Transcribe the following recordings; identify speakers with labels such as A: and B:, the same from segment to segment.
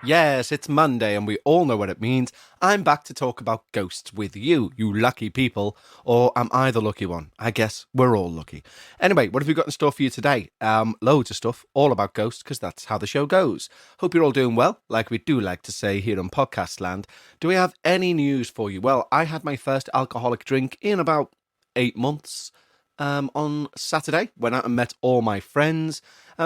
A: Yes, it's Monday and we all know what it means. I'm back to talk about ghosts with you, you lucky people. Or am I the lucky one? I guess we're all lucky. Anyway, what have we got in store for you today? Loads of stuff, all about ghosts, because that's how the show goes. Hope you're all doing well, like we do like to say here on Podcast Land. Do we have any news for you? Well, I had my first alcoholic drink in about 8 months. On Saturday, went out and met all my friends.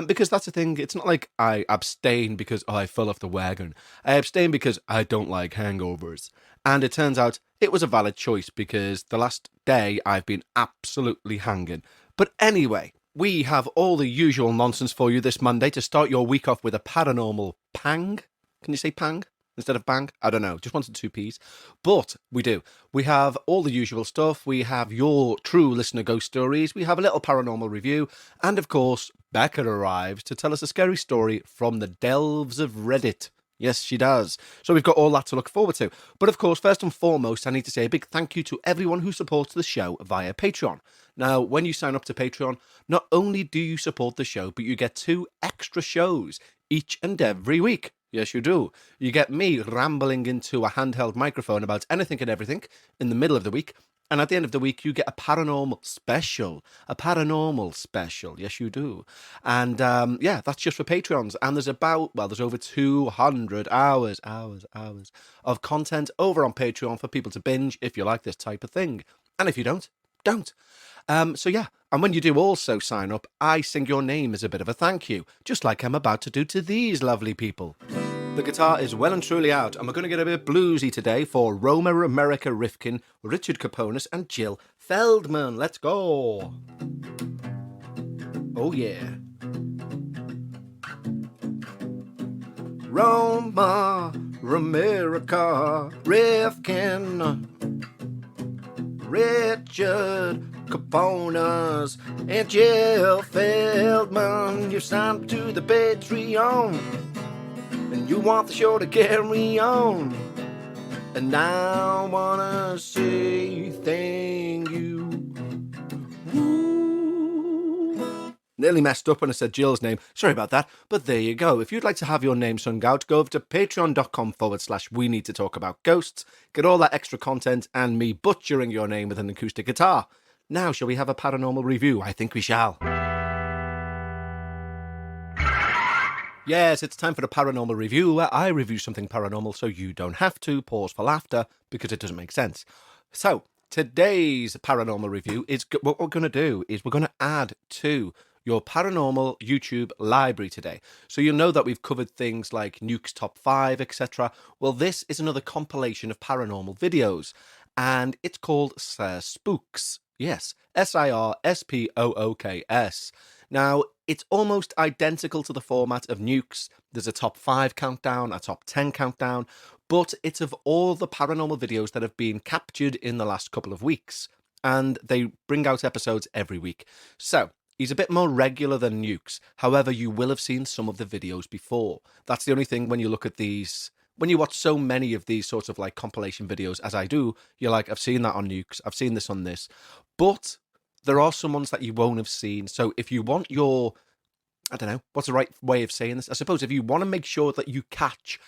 A: Because that's the thing, it's not like I abstain because I fell off the wagon. I abstain because I don't like hangovers. And it turns out it was a valid choice because the last day I've been absolutely hanging. But anyway, we have all the usual nonsense for you this Monday to start your week off with a paranormal pang. Can you say pang instead of bang? I don't know, just wanted two P's. But we do. We have all the usual stuff. We have your true listener ghost stories. We have a little paranormal review. And of course, Becca arrives to tell us a scary story from the delves of Reddit. Yes, she does. So we've got all that to look forward to. But of course, first and foremost, I need to say a big thank you to everyone who supports the show via Patreon. Now, when you sign up to Patreon, not only do you support the show, but you get 2 extra shows each and every week. Yes, you do. You get me rambling into a handheld microphone about anything and everything in the middle of the week. And at the end of the week, you get a paranormal special. A paranormal special. Yes, you do. And yeah, that's just for Patreons. And there's over 200 hours of content over on Patreon for people to binge if you like this type of thing. And if you don't. So yeah, and when you do also sign up, I sing your name as a bit of a thank you, just like I'm about to do to these lovely people. The guitar is well and truly out, and we're going to get a bit bluesy today for Roma America Rifkin, Richard Caponis, and Jill Feldman. Let's go. Oh yeah. Roma America Rifkin, Richard Caponis, and Jill Feldman. You signed to the Patreon, and you want the show to carry on. And I wanna say thank you. Woo. Nearly messed up when I said Jill's name. Sorry about that. But there you go. If you'd like to have your name sung out, go over to patreon.com/we need to talk about ghosts. Get all that extra content and me butchering your name with an acoustic guitar. Now, shall we have a paranormal review? I think we shall. Yes, it's time for the paranormal review, where I review something paranormal so you don't have to pause for laughter because it doesn't make sense. So, today's paranormal review is what we're going to do is we're going to add to your paranormal YouTube library today. So you'll know that we've covered things like Nuke's Top 5, etc. Well, this is another compilation of paranormal videos, and it's called Spooks. Yes, SIRSPOOKS. Now, it's almost identical to the format of Nukes. There's a top 5 countdown, a top 10 countdown, but it's of all the paranormal videos that have been captured in the last couple of weeks. And they bring out episodes every week. So, he's a bit more regular than Nukes. However, you will have seen some of the videos before. That's the only thing when you look at these. When you watch so many of these sorts of like compilation videos as I do, you're like, I've seen that on Nukes, I've seen this on this. But there are some ones that you won't have seen. So if you want your, I don't know, what's the right way of saying this? I suppose if you want to make sure that you catch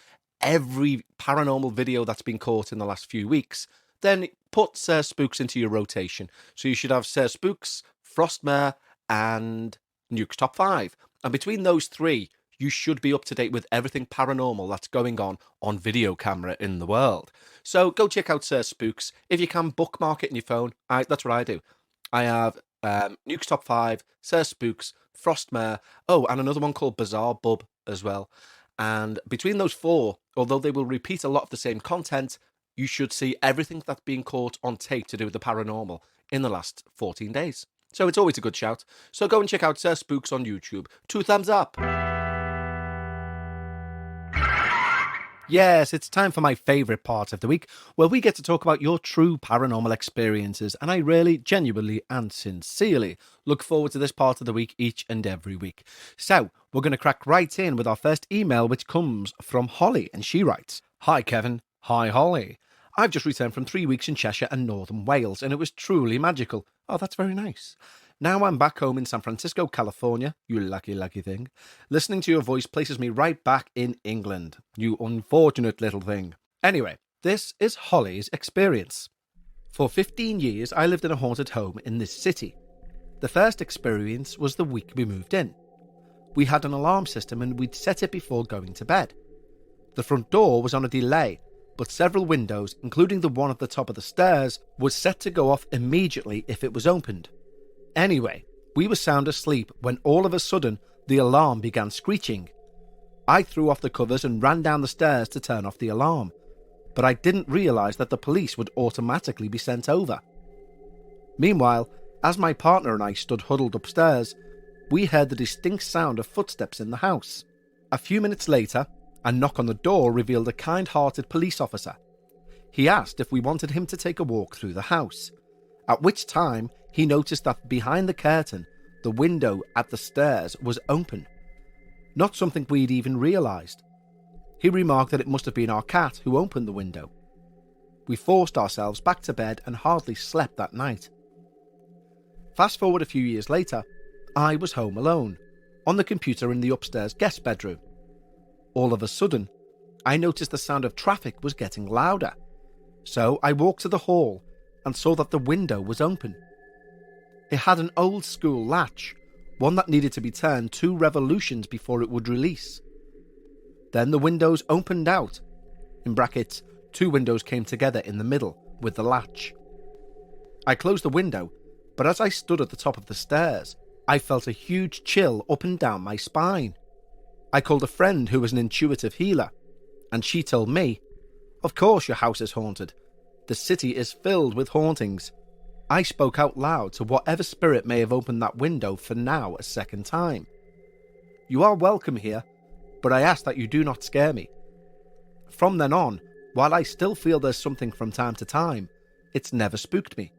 A: every paranormal video that's been caught in the last few weeks, then put Spooks into your rotation. So you should have Spooks, Frostmare, and Nuke's Top 5. And between those 3, you should be up to date with everything paranormal that's going on video camera in the world. So go check out Spooks. If you can, bookmark it in your phone. That's what I do. I have Nuke's Top 5, Spooks, Frostmare, and another one called Bizarre Bub as well. And between those 4, although they will repeat a lot of the same content, you should see everything that's being caught on tape to do with the paranormal in the last 14 days. So it's always a good shout. So go and check out Spooks on YouTube. 2 thumbs up. Yes, it's time for my favourite part of the week, where we get to talk about your true paranormal experiences, and I really, genuinely and sincerely look forward to this part of the week each and every week. So, we're going to crack right in with our first email, which comes from Holly, and she writes, "Hi Kevin, hi Holly. I've just returned from 3 weeks in Cheshire and Northern Wales, and it was truly magical." Oh, that's very nice. Now I'm back home in San Francisco, California, you lucky, lucky thing. Listening to your voice places me right back in England, you unfortunate little thing. Anyway, this is Holly's experience. For 15 years, I lived in a haunted home in this city. The first experience was the week we moved in. We had an alarm system and we'd set it before going to bed. The front door was on a delay, but several windows, including the one at the top of the stairs, was set to go off immediately if it was opened. Anyway, we were sound asleep when all of a sudden the alarm began screeching. I threw off the covers and ran down the stairs to turn off the alarm, but I didn't realise that the police would automatically be sent over. Meanwhile, as my partner and I stood huddled upstairs, we heard the distinct sound of footsteps in the house. A few minutes later, a knock on the door revealed a kind-hearted police officer. He asked if we wanted him to take a walk through the house, at which time he noticed that behind the curtain, the window at the stairs was open. Not something we'd even realised. He remarked that it must have been our cat who opened the window. We forced ourselves back to bed and hardly slept that night. Fast forward a few years later, I was home alone, on the computer in the upstairs guest bedroom. All of a sudden, I noticed the sound of traffic was getting louder. So I walked to the hall and saw that the window was open. It had an old school latch, one that needed to be turned 2 revolutions before it would release. Then the windows opened out. In brackets, 2 windows came together in the middle with the latch. I closed the window, but as I stood at the top of the stairs, I felt a huge chill up and down my spine. I called a friend who was an intuitive healer, and she told me, "Of course your house is haunted. The city is filled with hauntings." I spoke out loud to whatever spirit may have opened that window for now a second time. "You are welcome here, but I ask that you do not scare me." From then on, while I still feel there's something from time to time, it's never spooked me.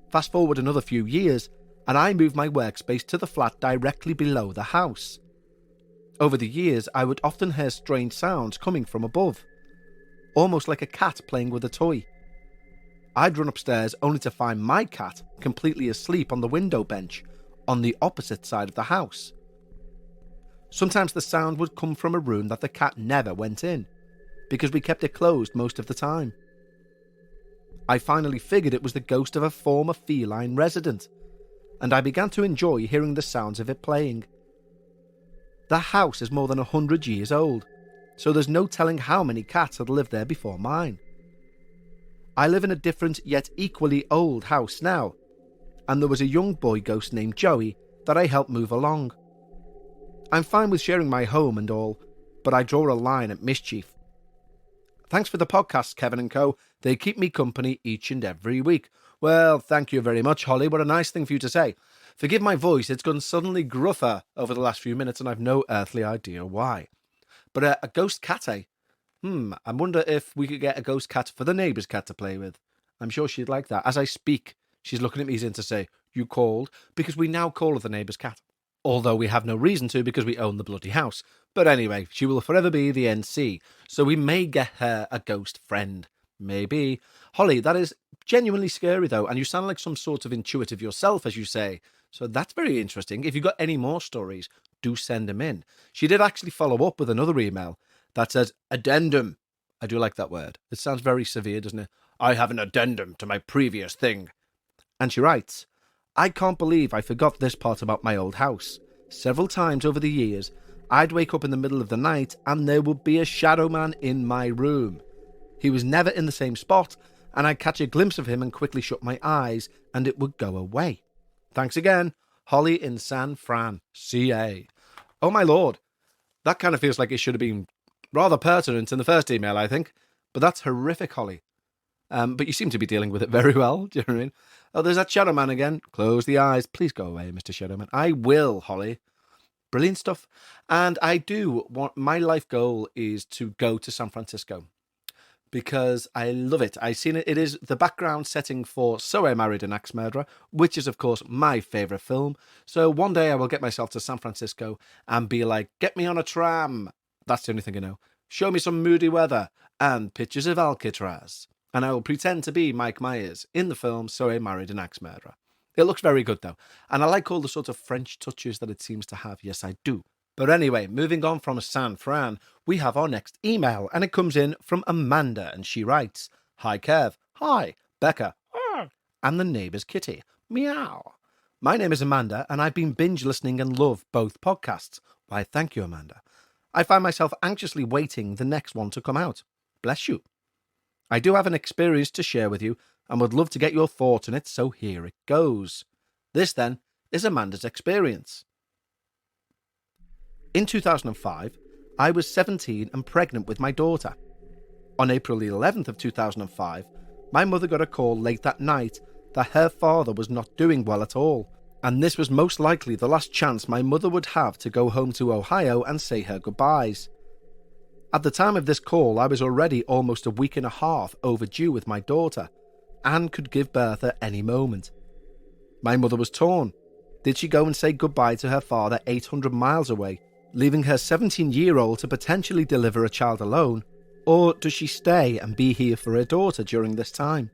A: Fast forward another few years, and I moved my workspace to the flat directly below the house. Over the years, I would often hear strange sounds coming from above, almost like a cat playing with a toy. I'd run upstairs only to find my cat completely asleep on the window bench on the opposite side of the house. Sometimes the sound would come from a room that the cat never went in, because we kept it closed most of the time. I finally figured it was the ghost of a former feline resident, and I began to enjoy hearing the sounds of it playing. The house is more than 100 years old, so there's no telling how many cats had lived there before mine. I live in a different yet equally old house now, and there was a young boy ghost named Joey that I helped move along. I'm fine with sharing my home and all, but I draw a line at mischief. Thanks for the podcast, Kevin and Co. They keep me company each and every week. Well, thank you very much, Holly. What a nice thing for you to say. Forgive my voice, it's gone suddenly gruffer over the last few minutes and I've no earthly idea why. But a ghost cat, eh? I wonder if we could get a ghost cat for the neighbour's cat to play with. I'm sure she'd like that. As I speak, she's looking at me as in to say, "You called?" Because we now call her the neighbour's cat. Although we have no reason to because we own the bloody house. But anyway, she will forever be the NC, so we may get her a ghost friend. Maybe. Holly, that is genuinely scary though, and you sound like some sort of intuitive yourself, as you say. So that's very interesting. If you've got any more stories, do send them in. She did actually follow up with another email that says, addendum. I do like that word. It sounds very severe, doesn't it? I have an addendum to my previous thing. And she writes, I can't believe I forgot this part about my old house. Several times over the years, I'd wake up in the middle of the night and there would be a shadow man in my room. He was never in the same spot, and I'd catch a glimpse of him and quickly shut my eyes, and it would go away. Thanks again, Holly in San Fran, CA. Oh my lord, that kind of feels like it should have been rather pertinent in the first email, I think. But that's horrific, Holly. But you seem to be dealing with it very well, do you know what I mean? Oh, there's that Shadow Man again. Close the eyes. Please go away, Mr. Shadow Man. I will, Holly. Brilliant stuff. And I do want, my life goal is to go to San Francisco because I love it. I've seen it. It is the background setting for So I Married an Axe Murderer, which is, of course, my favourite film. So one day I will get myself to San Francisco and be like, get me on a tram. That's the only thing I know. Show me some moody weather and pictures of Alcatraz. And I will pretend to be Mike Myers in the film So I Married an Axe Murderer. It looks very good though. And I like all the sort of French touches that it seems to have. Yes, I do. But anyway, moving on from San Fran, we have our next email, and it comes in from Amanda, and she writes, "Hi Kev, hi, Becca, and the neighbour's kitty, meow. My name is Amanda, and I've been binge listening and love both podcasts. Why, thank you, Amanda. I find myself anxiously waiting the next one to come out. Bless you. I do have an experience to share with you, and would love to get your thoughts on it, so here it goes. This, then, is Amanda's experience. In 2005, I was 17 and pregnant with my daughter. On April the 11th of 2005, my mother got a call late that night that her father was not doing well at all, and this was most likely the last chance my mother would have to go home to Ohio and say her goodbyes. At the time of this call, I was already almost a week and a half overdue with my daughter, and could give birth at any moment. My mother was torn. Did she go and say goodbye to her father 800 miles away, leaving her 17-year-old to potentially deliver a child alone, or does she stay and be here for her daughter during this time?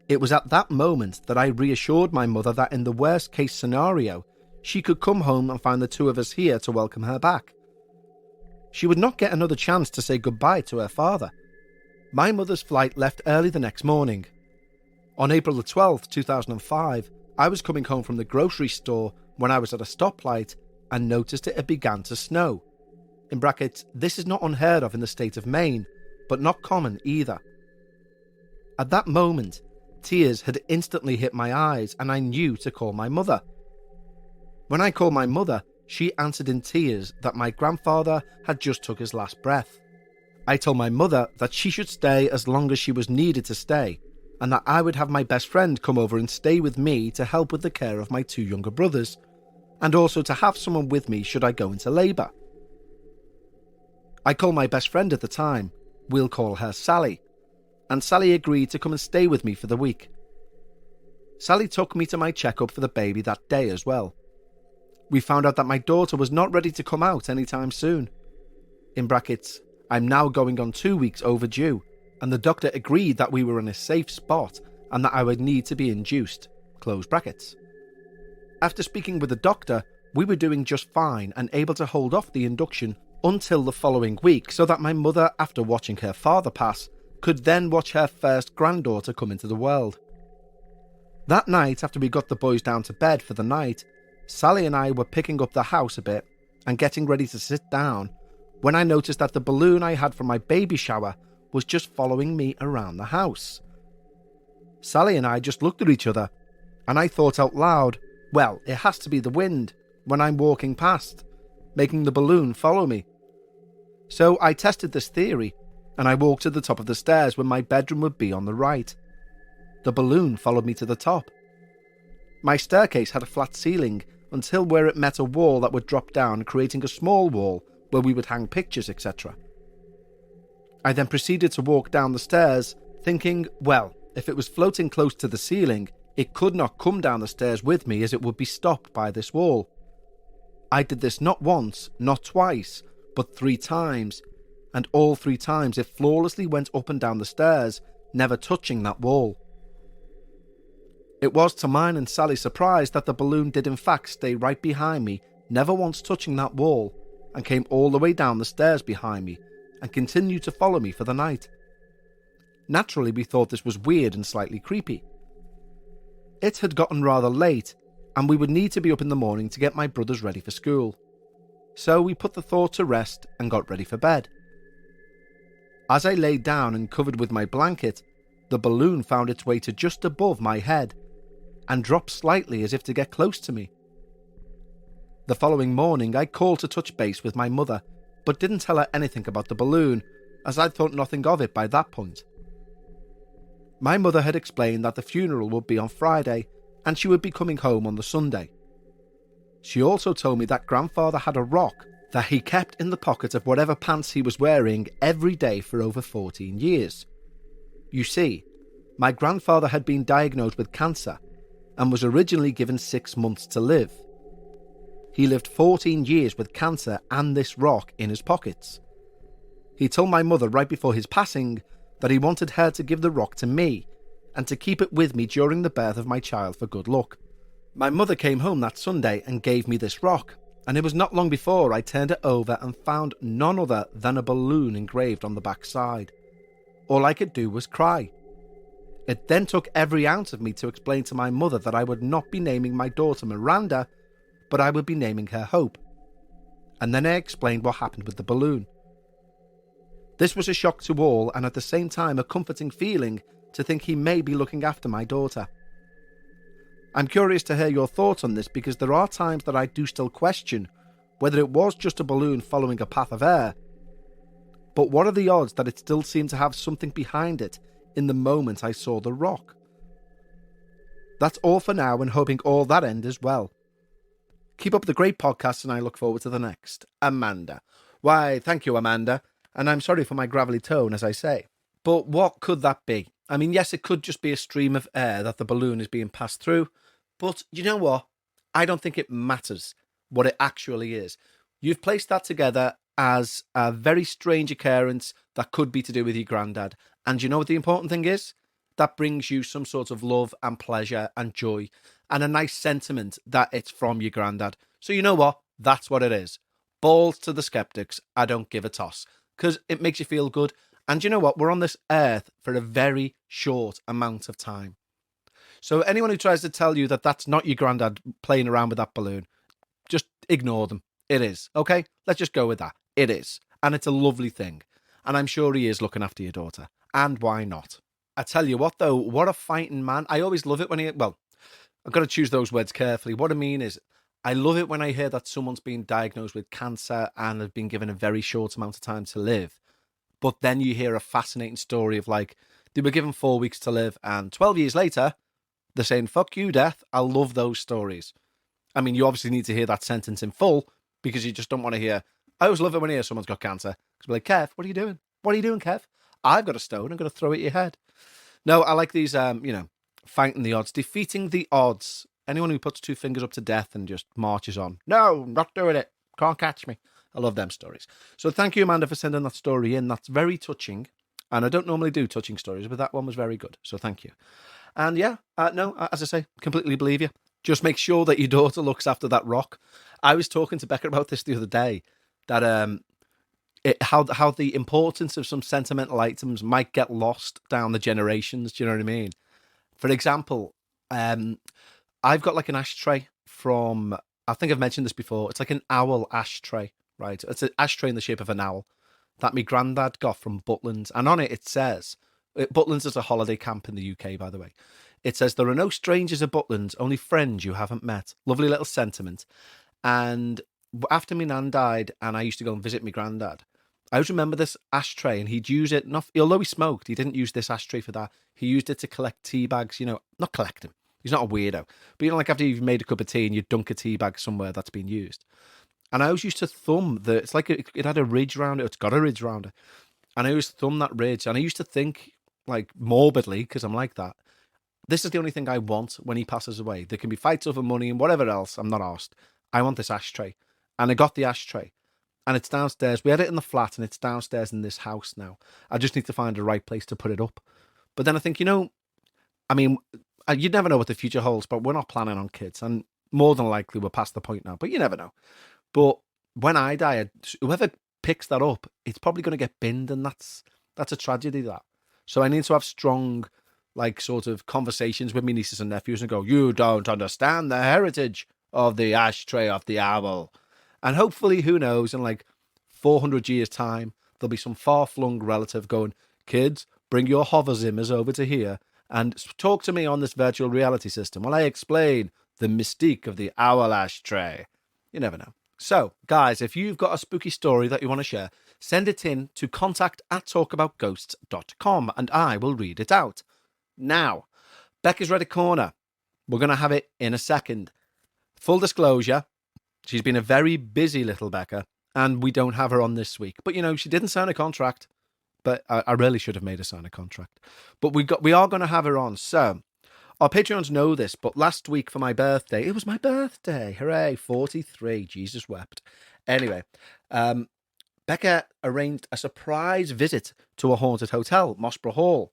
A: It was at that moment that I reassured my mother that in the worst case scenario, she could come home and find the two of us here to welcome her back. She would not get another chance to say goodbye to her father. My mother's flight left early the next morning. On April the 12th, 2005, I was coming home from the grocery store when I was at a stoplight and noticed it had begun to snow. In brackets, this is not unheard of in the state of Maine, but not common either. At that moment, tears had instantly hit my eyes and I knew to call my mother. When I called my mother, she answered in tears that my grandfather had just took his last breath. I told my mother that she should stay as long as she was needed to stay, and that I would have my best friend come over and stay with me to help with the care of my two younger brothers, and also to have someone with me should I go into labour. I called my best friend at the time, we'll call her Sally, and Sally agreed to come and stay with me for the week. Sally took me to my checkup for the baby that day as well. We found out that my daughter was not ready to come out anytime soon. In brackets, I'm now going on 2 weeks overdue, and the doctor agreed that we were in a safe spot and that I would need to be induced, close brackets. After speaking with the doctor, we were doing just fine and able to hold off the induction until the following week so that my mother, after watching her father pass, could then watch her first granddaughter come into the world. That night, after we got the boys down to bed for the night, Sally and I were picking up the house a bit and getting ready to sit down when I noticed that the balloon I had for my baby shower was just following me around the house. Sally and I just looked at each other, and I thought out loud, well, it has to be the wind when I'm walking past, making the balloon follow me. So I tested this theory, and I walked to the top of the stairs when my bedroom would be on the right. The balloon followed me to the top. My staircase had a flat ceiling until where it met a wall that would drop down, creating a small wall where we would hang pictures, etc. I then proceeded to walk down the stairs, thinking, well, if it was floating close to the ceiling, it could not come down the stairs with me as it would be stopped by this wall. I did this not once, not twice, but 3 times, and all 3 times it flawlessly went up and down the stairs, never touching that wall. It was to mine and Sally's surprise that the balloon did in fact stay right behind me, never once touching that wall, and came all the way down the stairs behind me, and continued to follow me for the night. Naturally, we thought this was weird and slightly creepy. It had gotten rather late, and we would need to be up in the morning to get my brothers ready for school. So we put the thought to rest and got ready for bed. As I laid down and covered with my blanket, the balloon found its way to just above my head, and dropped slightly as if to get close to me. The following morning I called to touch base with my mother, but didn't tell her anything about the balloon, as I'd thought nothing of it by that point. My mother had explained that the funeral would be on Friday, and she would be coming home on the Sunday. She also told me that grandfather had a rock that he kept in the pocket of whatever pants he was wearing every day for over 14 years. You see, my grandfather had been diagnosed with cancer, and was originally given 6 months to live. He lived 14 years with cancer and this rock in his pockets. He told my mother right before his passing that he wanted her to give the rock to me, and to keep it with me during the birth of my child for good luck. My mother came home that Sunday and gave me this rock, and it was not long before I turned it over and found none other than a balloon engraved on the back side. All I could do was cry. It then took every ounce of me to explain to my mother that I would not be naming my daughter Miranda, but I would be naming her Hope. And then I explained what happened with the balloon. This was a shock to all, and at the same time a comforting feeling to think he may be looking after my daughter. I'm curious to hear your thoughts on this, because there are times that I do still question whether it was just a balloon following a path of air. But what are the odds that it still seemed to have something behind it in the moment I saw the rock? That's all for now, and hoping all that end as well. Keep up the great podcast, and I look forward to the next. Amanda. Why, thank you, Amanda. And I'm sorry for my gravelly tone, as I say. But what could that be? I mean, yes, it could just be a stream of air that the balloon is being passed through. But you know what? I don't think it matters what it actually is. You've placed that together as a very strange occurrence that could be to do with your granddad. And you know what the important thing is? That brings you some sort of love and pleasure and joy and a nice sentiment that it's from your granddad. So you know what? That's what it is. Balls to the skeptics. I don't give a toss, because it makes you feel good. And you know what? We're on this earth for a very short amount of time. So anyone who tries to tell you that that's not your granddad playing around with that balloon, just ignore them. It is. Okay? Let's just go with that. It is. And it's a lovely thing. And I'm sure he is looking after your daughter. And why not? I tell you what, though, what a fighting man. I always love it when I've got to choose those words carefully. What I mean is, I love it when I hear that someone's been diagnosed with cancer and have been given a very short amount of time to live. But then you hear a fascinating story of they were given 4 weeks to live, and 12 years later, they're saying, fuck you, death. I love those stories. I mean, you obviously need to hear that sentence in full, because you just don't want to hear, I always love it when I hear someone's got cancer. Because we're like, Kev, what are you doing? What are you doing, Kev? I've got a stone. I'm going to throw it at your head. No, I like these, fighting the odds, defeating the odds. Anyone who puts two fingers up to death and just marches on. No, not doing it. Can't catch me. I love them stories. So thank you, Amanda, for sending that story in. That's very touching. And I don't normally do touching stories, but that one was very good. So thank you. And yeah, as I say, completely believe you. Just make sure that your daughter looks after that rock. I was talking to Becca about this the other day, that how the importance of some sentimental items might get lost down the generations. Do you know what I mean? For example, I've got like an ashtray from, I think I've mentioned this before. It's like an owl ashtray, right? It's an ashtray in the shape of an owl that my granddad got from Butlins. And on it says, Butlins is a holiday camp in the UK, by the way. It says, there are no strangers at Butlins, only friends you haven't met. Lovely little sentiment. And after my nan died and I used to go and visit my granddad, I always remember this ashtray, and he'd use it, although he smoked, he didn't use this ashtray for that. He used it to collect tea bags, not collect them. He's not a weirdo. But like after you've made a cup of tea and you dunk a tea bag somewhere that's been used. And I always used to thumb it's like it had a ridge around it. It's got a ridge around it. And I always thumb that ridge. And I used to think, like, morbidly, because I'm like that, this is the only thing I want when he passes away. There can be fights over money and whatever else. I'm not asked. I want this ashtray. And I got the ashtray. And it's downstairs. We had it in the flat, and it's downstairs in this house now. I just need to find the right place to put it up. But then I think, I mean, you'd never know what the future holds, but we're not planning on kids. And more than likely, we're past the point now. But you never know. But when I die, whoever picks that up, it's probably going to get binned, and that's a tragedy, that. So I need to have strong, sort of conversations with my nieces and nephews and go, you don't understand the heritage of the ashtray of the owl. And hopefully, who knows, in 400 years' time, there'll be some far-flung relative going, kids, bring your hover zimmers over to here and talk to me on this virtual reality system while I explain the mystique of the owl ashtray. You never know. So, guys, if you've got a spooky story that you want to share, send it in to contact@talkaboutghosts.com and I will read it out. Now, Becca's Reddit Corner. We're going to have it in a second. Full disclosure, she's been a very busy little Becca, and we don't have her on this week. But, she didn't sign a contract. But I really should have made her sign a contract. But we are going to have her on. So, our Patreons know this, but last week for my birthday, it was my birthday. Hooray, 43. Jesus wept. Anyway, Becca arranged a surprise visit to a haunted hotel, Mossborough Hall.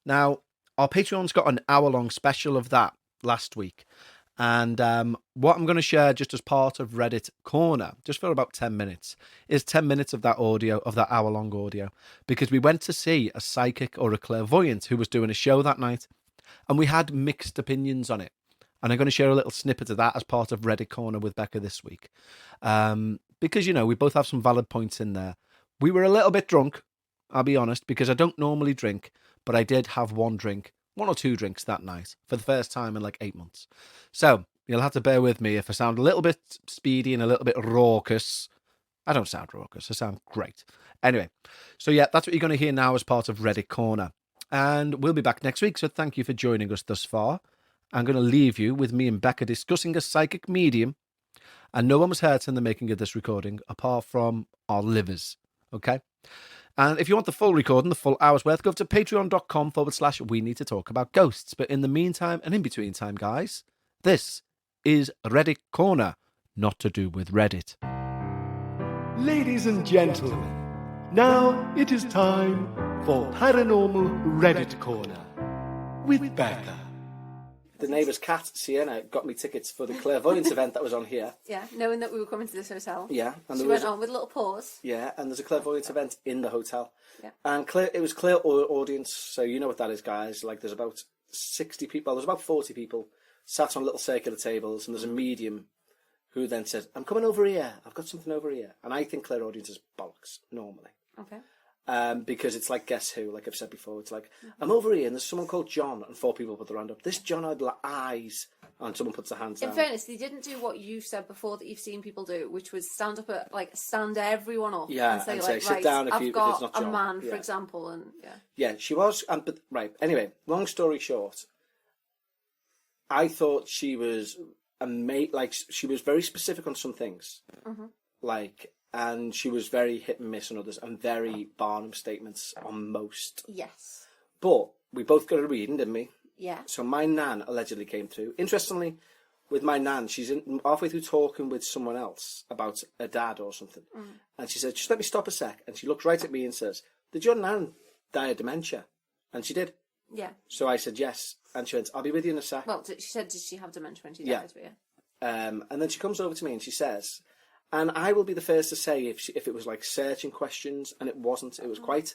A: Now, our Patreon's got an hour-long special of that last week. And what I'm going to share just as part of Reddit Corner, just for about 10 minutes, is 10 minutes of that audio, of that hour-long audio, because we went to see a psychic or a clairvoyant who was doing a show that night, and we had mixed opinions on it. And I'm going to share a little snippet of that as part of Reddit Corner with Becca this week. Because, we both have some valid points in there. We were a little bit drunk, I'll be honest, because I don't normally drink, but I did have one or two drinks that night for the first time in like 8 months. So you'll have to bear with me if I sound a little bit speedy and a little bit raucous. I don't sound raucous. I sound great. Anyway, so yeah, that's what you're going to hear now as part of Reddit Corner. And we'll be back next week, so thank you for joining us thus far. I'm going to leave you with me and Becca discussing a psychic medium, and no one was hurt in the making of this recording apart from our livers, okay? And if you want the full recording, the full hour's worth, go to patreon.com/we need to talk about ghosts. But in the meantime and in between time, guys, this is Reddit Corner, not to do with Reddit.
B: Ladies and gentlemen, now it is time for Paranormal Reddit Corner with Becca.
A: The neighbour's cat, Sienna, got me tickets for the clairvoyance event that was on here.
C: Yeah, knowing that we were coming to this hotel.
A: Yeah.
C: And she went on with a little pause.
A: Yeah, and there's a clairvoyance event in the hotel.
C: Yeah.
A: And it was clear audience, so you know what that is, guys. Like, there's about 60 people, there's about 40 people sat on little circular tables, and there's a medium who then says, I'm coming over here, I've got something over here. And I think clairaudience is bollocks, normally.
C: Okay.
A: Because it's like Guess Who, like I've said before. It's like, I'm over here and there's someone called John, and 4 people put their hand up. This John had eyes, and someone puts their hands down.
C: In fairness, they didn't do what you've said before that you've seen people do, which was stand everyone up and say, right,
A: sit down if
C: I've
A: it's
C: got
A: not
C: a
A: John.
C: man, for example, and
A: Yeah, she was, but right, anyway, long story short, I thought she was she was very specific on some things. Mm-hmm. And she was very hit and miss on others, and very Barnum statements on most.
C: Yes.
A: But we both got a reading, didn't we?
C: Yeah.
A: So my nan allegedly came through. Interestingly, with my nan, she's halfway through talking with someone else about a dad or something. Mm. And she said, just let me stop a sec. And she looked right at me and says, did your nan die of dementia? And she did.
C: Yeah.
A: So I said, yes. And she went, I'll be with you in a sec.
C: Well, she said, did she have dementia when she died?
A: Yeah. And then she comes over to me and she says... And I will be the first to say if it was like searching questions, and it wasn't. It was quite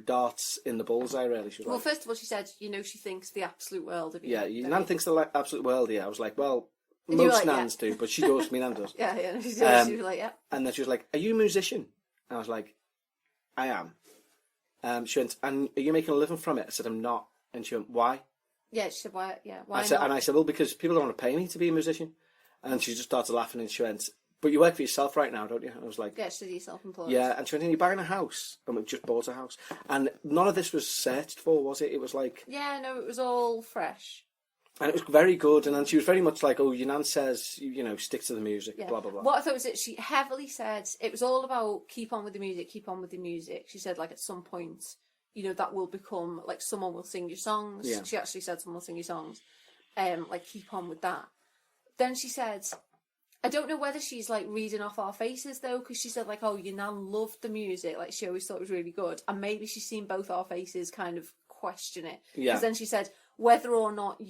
A: darts in the bullseye, really. She was
C: first of all, she said, she thinks the absolute world of you.
A: Yeah, Nan thinks the absolute world of you. I was like, well, most Nans do, but she does. Me Nan does.
C: Yeah, she does. She was like, yeah.
A: And then she was like, are you a musician? And I was like, I am. She went, and are you making a living from it? I said, I'm not. And she went, why?
C: Yeah, she said, why? Yeah, why
A: not?
C: And
A: I said, well, because people don't want to pay me to be a musician. And she just started laughing, and she went, but you work for yourself right now, don't you? And I was like...
C: Yeah, she's self-employed.
A: Yeah, and she went, you're buying a house. And we just bought a house. And none of this was searched for, was it? It was like...
C: Yeah, no, it was all fresh.
A: And it was very good. And then she was very much like, oh, your nan says, stick to the music, blah, blah, blah.
C: What I thought was that she heavily said, it was all about keep on with the music, keep on with the music. She said, at some point, that will become, someone will sing your songs. Yeah. She actually said someone will sing your songs. Keep on with that. Then she said... I don't know whether she's reading off our faces though, because she said oh, your nan loved the music, she always thought it was really good, and maybe she's seen both our faces kind of question it. Yeah. Because then she said whether or not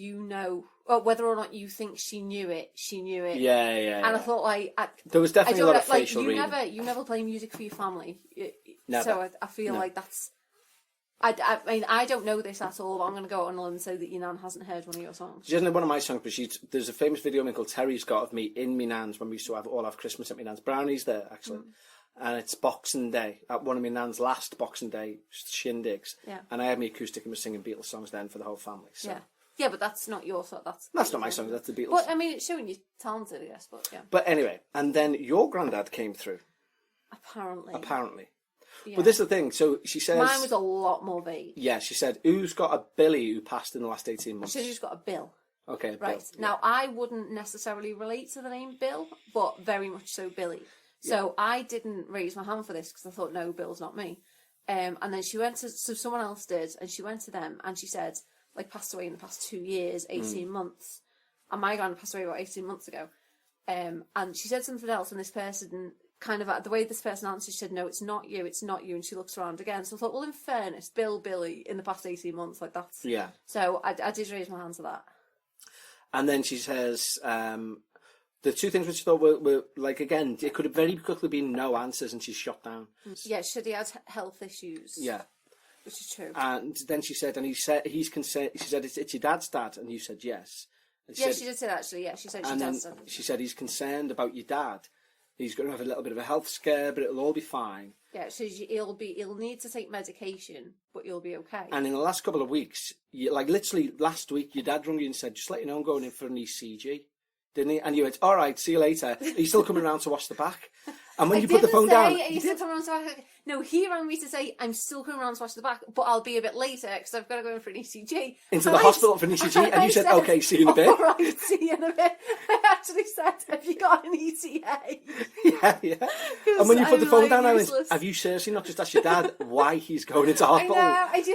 C: whether or not you think she knew it.
A: Yeah.
C: And I thought
A: there was definitely a lot of facial reading.
C: You never play music for your family.
A: Never.
C: So I feel like that's. I mean, I don't know this at all, but I'm going to go on and say that your nan hasn't heard one of your songs.
A: She hasn't heard one of my songs, but there's a famous video called Terry's got of me in my nan's when we used to all have Christmas at my nan's. Brownie's there, actually. Mm. And it's Boxing Day, at one of my nan's last Boxing Day shindigs. Yeah. And I had my acoustic and was singing Beatles songs then for the whole family. So.
C: Yeah. Yeah, but that's not your song. That's
A: not my song, that's the Beatles.
C: But, I mean, it's showing you're talented, I guess, but yeah.
A: But anyway, and then your granddad came through. Apparently. Yeah. But this is the thing, so she says...
C: Mine was a lot more vague.
A: Yeah, she said, who's got a Billy who passed in the last 18 months?
C: She said who's got a Bill.
A: Okay,
C: right.
A: Bill.
C: Now, I wouldn't necessarily relate to the name Bill, but very much so Billy. So I didn't raise my hand for this because I thought, no, Bill's not me. And then she went to... So someone else did, and she went to them, and she said, passed away in the past 2 years, 18 months. And my granddad passed away about 18 months ago. And she said something else, and this person... kind of the way this person answered, she said, no, it's not you, and she looks around again. So I thought, well, in fairness, Billy, in the past 18 months, like that's...
D: Yeah.
C: So I did raise my hand to that.
D: And then she says, the two things which she thought were like, again, it could have very quickly been no answers, and she's shot down.
C: Yeah, she said he had health issues.
D: Yeah.
C: Which is true.
D: And then she said, he's concerned, she said, it's your dad's dad, and you said yes. And
C: She did say that, actually, yeah, she said she does.
D: She said he's concerned about your dad. He's going to have a little bit of a health scare, but it'll all be fine.
C: Yeah, so he'll need to take medication, but you'll be okay.
D: And in the last couple of weeks, like literally last week, your dad rang you and said, just let you know I'm going in for an ECG. Didn't he? And you went, all right, see you later. He's still coming around to wash the back. And when you put the phone down... No, he rang me to say, I'm still coming around to watch the back, but I'll be a bit later because I've got to go in for an ECG. Into the hospital for an ECG, and you said, okay, see you in a bit.
C: All right, see you in a bit. I actually said, have you got an ETA?
D: Yeah. And when you put the phone down, I went, have you seriously not just asked your dad why he's going into hospital?
C: I know, it's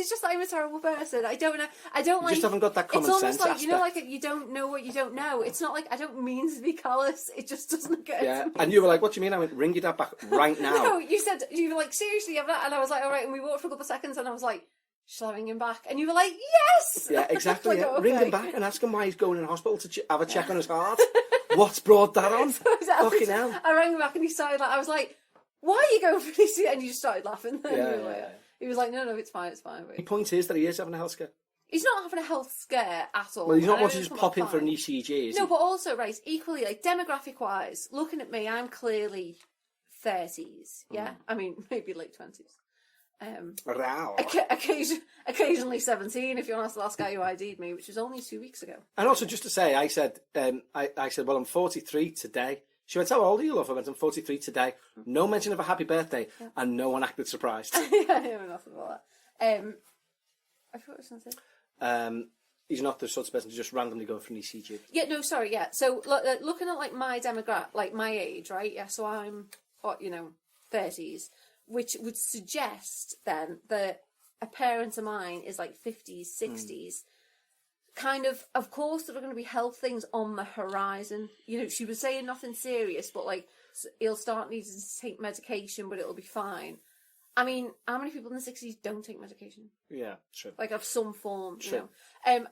C: just I'm a terrible person. I don't know.
D: You just haven't got that common sense
C: It's almost like,
D: aspect.
C: you know, like you don't know what you don't know. It's not like I don't mean to be callous. It just doesn't get
D: Yeah,
C: to me.
D: and you were like, what do you mean? I went, ring your dad back right now.
C: No, you were like, seriously, and I was like, all right, and we walked for a couple of seconds, and I was like, shall I ring him back? And you were like, yes!
D: Yeah, exactly.
C: Like,
D: Yeah.
C: okay.
D: Ring him back and ask him why he's going in hospital to have a check on his heart. What's brought that on? Fucking hell.
C: I rang him back and he started like, I was like, why are you going for this? And you just started laughing.
D: Yeah.
C: He was like, no, it's fine.
D: The point is that he is having a health scare.
C: He's not having a health scare at all.
D: Well, he's not
C: And
D: wanting to just pop in for an
C: fine.
D: ECG, is
C: No,
D: he?
C: but also, right, equally, like, demographic-wise, looking at me, I'm clearly 30s, yeah? I mean, maybe late 20s.
D: Wow.
C: Occasionally 17, if you want to ask the last guy who ID'd me, which was only 2 weeks ago.
D: And also, just to say, I said, well, I'm 43 today. She went, how old are you, love? I went, I'm 43 today. No mention of a happy birthday, and no one acted surprised.
C: Yeah, I know enough about that. I forgot what I was going to say.
D: He's not the sort of person to just randomly go for an ECG.
C: Yeah, no, sorry, yeah. So, looking at, like, my demographic, like, my age, right? Yeah, so I'm, 30s, which would suggest, then, that a parent of mine is, like, 50s, 60s. Kind of course, there are going to be health things on the horizon. You know, she was saying nothing serious, but, like, he'll start needing to take medication, but it'll be fine. I mean, how many people in the 60s don't take medication?
D: Yeah, true.
C: Like, of some form,
D: True.
C: you know.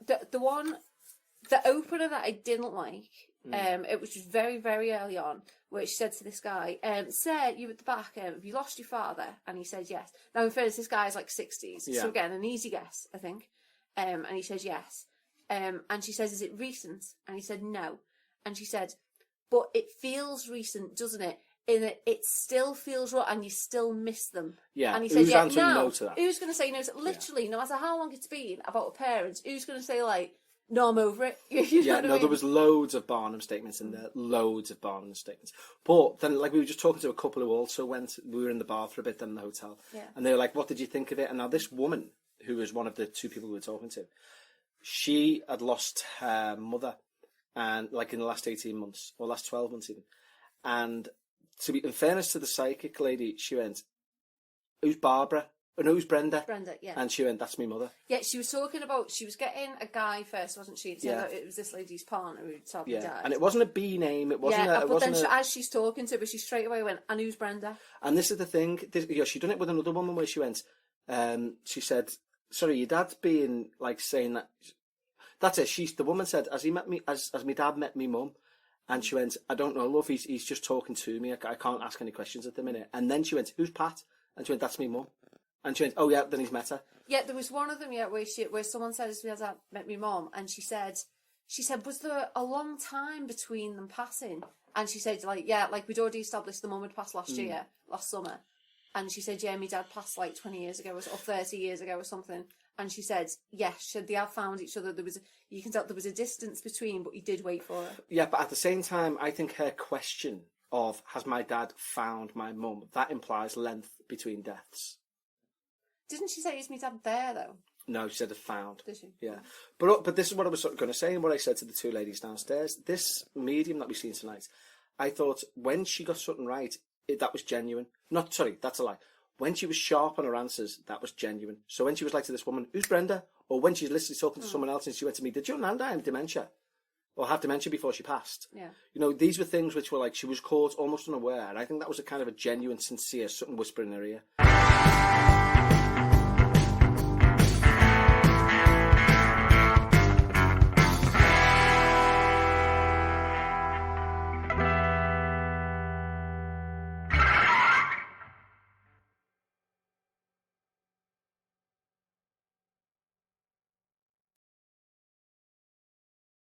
C: The opener that I didn't like, it was just very, very early on, where she said to this guy, sir, you at the back, have you lost your father? And he said yes. Now, in fairness, this guy's like 60s,
D: Yeah.
C: so again, an easy guess, I think. And he says yes. And she says, is it recent? And he said no. And she said, but it feels recent, doesn't it? In that it still feels right, and you still miss them.
D: Yeah,
C: and he
D: who's
C: said, yeah,
D: answering
C: no.
D: no to that?
C: Who's going to say no? Literally, no matter how long it's been about a parent, who's going to say like, no, I'm over it. You know
D: Yeah,
C: what I
D: no,
C: mean?
D: there was loads of Barnum statements in there. Loads of Barnum statements. But then, like, we were just talking to a couple who also went, we were in the bar for a bit then in the hotel.
C: Yeah.
D: And they were like, what did you think of it? And now this woman, who was one of the two people we were talking to, she had lost her mother, and like in the last 18 months, or last 12 months even. And to be, in fairness to the psychic lady, she went, who's Barbara? Oh, no, who's Brenda?
C: Brenda, yeah.
D: And she went, that's me mother.
C: Yeah, she was talking about, she was getting a guy first, wasn't she? It turned out it was this lady's partner who sadly died.
D: And it wasn't a B name, it wasn't
C: yeah,
D: a... It
C: but
D: wasn't
C: then
D: a...
C: as she's talking to her, she straight away went, and who's Brenda?
D: And this is the thing, she done it with another woman where she went, she said, sorry, your dad's being, like, saying that... That's it, the woman said, has he met me, as my dad met me mum? And she went, I don't know, love, he's just talking to me, I can't ask any questions at the minute. And then she went, who's Pat? And she went, that's me mum. And she went, oh yeah, then he's met her.
C: Yeah, there was one of them, where someone said, has my dad met me mum? And she said, was there a long time between them passing? And she said, like, yeah, like we'd already established the mum had passed last summer. And she said, yeah, my dad passed like 20 years ago or 30 years ago or something. And she said, yes, they have found each other. You can tell there was a distance between, but he did wait for her.
D: Yeah, but at the same time, I think her question of, has my dad found my mum, that implies length between deaths.
C: Didn't she say, is my dad there, though?
D: No, she said found.
C: Did she?
D: Yeah. But this is what I was going to say and what I said to the two ladies downstairs. This medium that we've seen tonight, I thought when she got something right, that was genuine. Sorry, that's a lie. When she was sharp on her answers, that was genuine. So when she was like to this woman, who's Brenda? Or when she's literally talking to someone else and she went to me, did your nan die of dementia? or have dementia before she passed.
C: Yeah.
D: You know, these were things which were like, she was caught almost unaware. And I think that was a kind of a genuine, sincere, something whisper in her ear.